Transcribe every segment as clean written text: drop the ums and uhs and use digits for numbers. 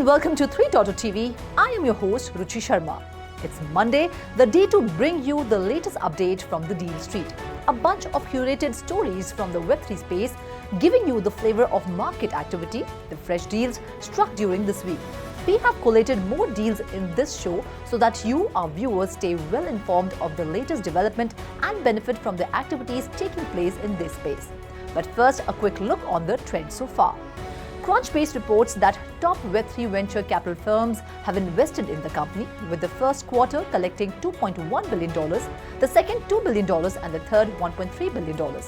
and welcome to 3.0 TV. I am your host Ruchi Sharma. It's Monday, the day to bring you the latest update from the deal street. A bunch of curated stories from the Web3 space, giving you the flavor of market activity, the fresh deals struck during this week. We have collated more deals in this show so that you, our viewers, stay well informed of the latest development and benefit from the activities taking place in this space. But first, a quick look on the trend so far. Crunchbase reports that top Web3 venture capital firms have invested in the company, with the first quarter collecting $2.1 billion, the second $2 billion and the third $1.3 billion.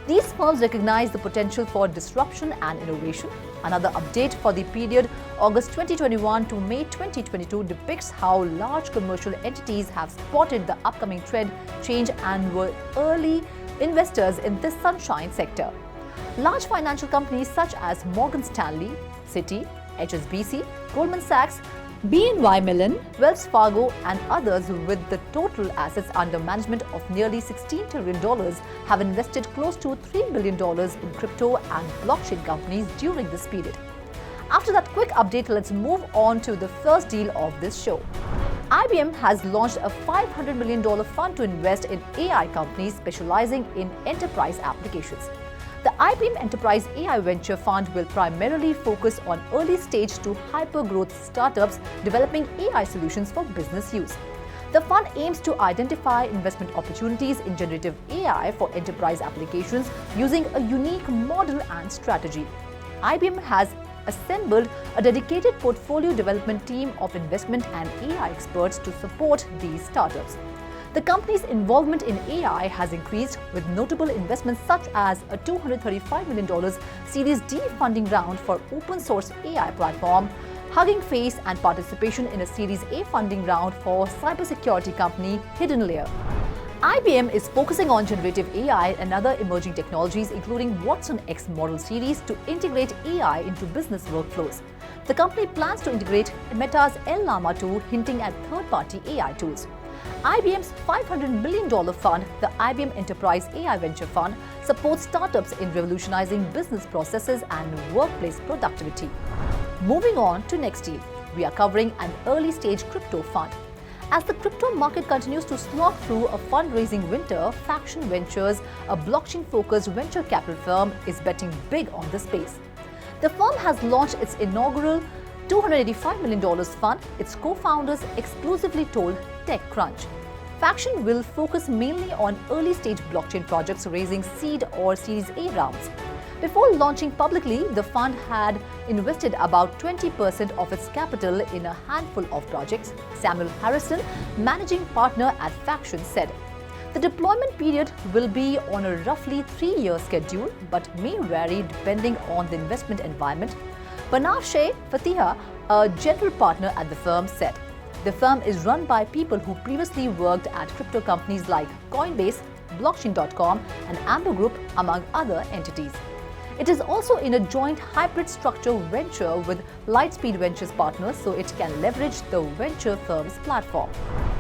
These firms recognize the potential for disruption and innovation. Another update for the period August 2021 to May 2022 depicts how large commercial entities have spotted the upcoming trend change and were early investors in this sunshine sector. Large financial companies such as Morgan Stanley, Citi, HSBC, Goldman Sachs, BNY Mellon, Wells Fargo and others with the total assets under management of nearly $16 trillion have invested close to $3 billion in crypto and blockchain companies during this period. After that quick update, let's move on to the first deal of this show. IBM has launched a $500 million fund to invest in AI companies specializing in enterprise applications. The IBM Enterprise AI Venture Fund will primarily focus on early-stage to hyper-growth startups developing AI solutions for business use. The fund aims to identify investment opportunities in generative AI for enterprise applications using a unique model and strategy. IBM has assembled a dedicated portfolio development team of investment and AI experts to support these startups. The company's involvement in AI has increased with notable investments such as a $235 million Series D funding round for open source AI platform, Hugging Face, and participation in a Series A funding round for cybersecurity company Hidden Layer. IBM is focusing on generative AI and other emerging technologies, including Watson X model series, to integrate AI into business workflows. The company plans to integrate Meta's Llama 2, hinting at third-party AI tools. IBM's $500 million fund, the IBM Enterprise AI Venture Fund, supports startups in revolutionizing business processes and workplace productivity. Moving on to next deal, we are covering an early-stage crypto fund. As the crypto market continues to slog through a fundraising winter, Faction Ventures, a blockchain-focused venture capital firm, is betting big on the space. The firm has launched its inaugural $285 million fund, its co-founders exclusively told TechCrunch. Faction will focus mainly on early-stage blockchain projects raising seed or Series A rounds. Before launching publicly, the fund had invested about 20% of its capital in a handful of projects, Samuel Harrison, managing partner at Faction, said. The deployment period will be on a roughly 3-year schedule but may vary depending on the investment environment. Banafsheh Fatiha, a general partner at the firm, said. The firm is run by people who previously worked at crypto companies like Coinbase, Blockchain.com and Amber Group, among other entities. It is also in a joint hybrid structure venture with Lightspeed Ventures partners, so it can leverage the venture firm's platform.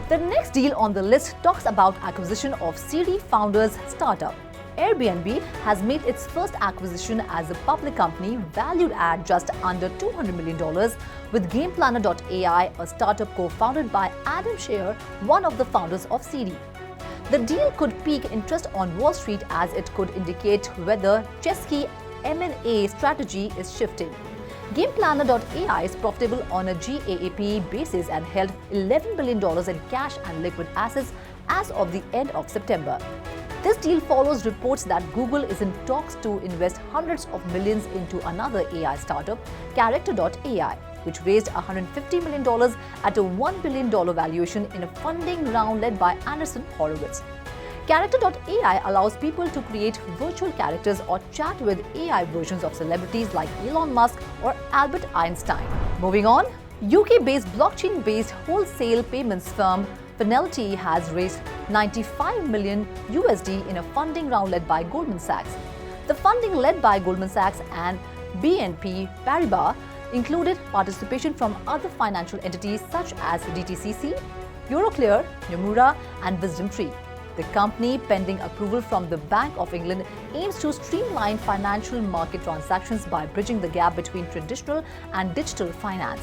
The next deal on the list talks about acquisition of Siri founders' startup. Airbnb has made its first acquisition as a public company valued at just under $200 million with GamePlanner.ai, a startup co-founded by Adam Scher, one of the founders of Siri. The deal could pique interest on Wall Street as it could indicate whether Chesky M&A strategy is shifting. GamePlanner.ai is profitable on a GAAP basis and held $11 billion in cash and liquid assets as of the end of September. This deal follows reports that Google is in talks to invest hundreds of millions into another AI startup, Character.ai, which raised $150 million at a $1 billion valuation in a funding round led by Anderson Horowitz. Character.ai allows people to create virtual characters or chat with AI versions of celebrities like Elon Musk or Albert Einstein. Moving on, UK-based blockchain-based wholesale payments firm Finality has raised $95 million in a funding round led by Goldman Sachs. The funding led by Goldman Sachs and BNP Paribas included participation from other financial entities such as DTCC, Euroclear, Nomura, and WisdomTree. The company, pending approval from the Bank of England, aims to streamline financial market transactions by bridging the gap between traditional and digital finance.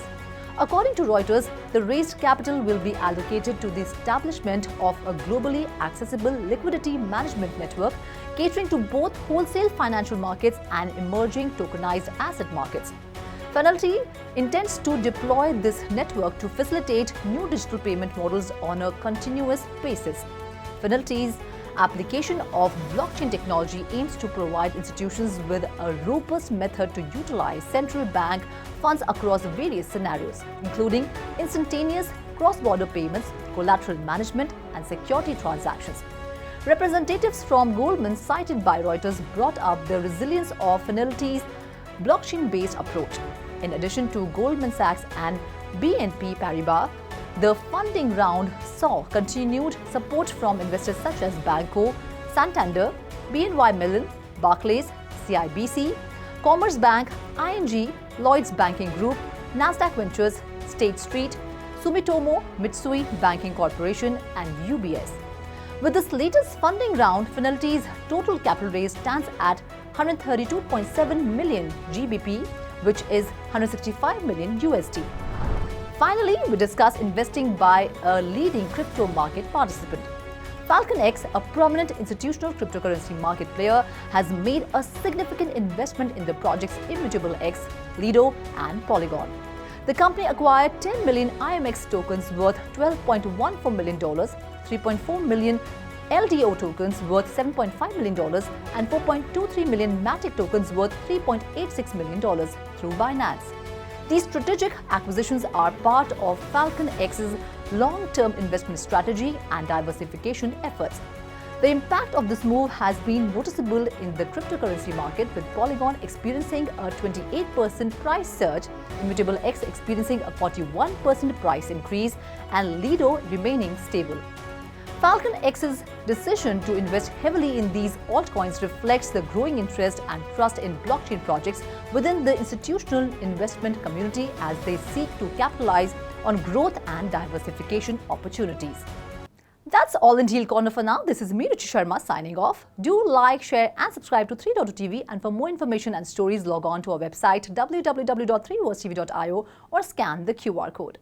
According to Reuters, the raised capital will be allocated to the establishment of a globally accessible liquidity management network catering to both wholesale financial markets and emerging tokenized asset markets. Fidelity intends to deploy this network to facilitate new digital payment models on a continuous basis. Fidelity's application of blockchain technology aims to provide institutions with a robust method to utilize central bank funds across various scenarios, including instantaneous cross-border payments, collateral management, and security transactions. Representatives from Goldman, cited by Reuters, brought up the resilience of Fidelity's blockchain-based approach. In addition to Goldman Sachs and BNP Paribas, the funding round saw continued support from investors such as Banco, Santander, BNY Mellon, Barclays, CIBC, Commerce Bank, ING, Lloyds Banking Group, Nasdaq Ventures, State Street, Sumitomo Mitsui Banking Corporation, and UBS. With this latest funding round, Fidelity's total capital raise stands at 132.7 million GBP, which is $165 million USD. Finally, we discuss investing by a leading crypto market participant. FalconX, a prominent institutional cryptocurrency market player, has made a significant investment in the projects Immutable X, Lido, and Polygon. The company acquired 10 million IMX tokens worth $12.14 million, 3.4 million LDO tokens worth $7.5 million, and 4.23 million Matic tokens worth $3.86 million through Binance. These strategic acquisitions are part of FalconX's long-term investment strategy and diversification efforts. The impact of this move has been noticeable in the cryptocurrency market, with Polygon experiencing a 28% price surge, Immutable X experiencing a 41% price increase, and Lido remaining stable. FalconX's decision to invest heavily in these altcoins reflects the growing interest and trust in blockchain projects within the institutional investment community as they seek to capitalize on growth and diversification opportunities. That's all in Deal Corner for now. This is me, Ruchi Sharma, signing off. Do like, share and subscribe to 3.2TV, and for more information and stories, log on to our website www.3versetv.io or scan the QR code.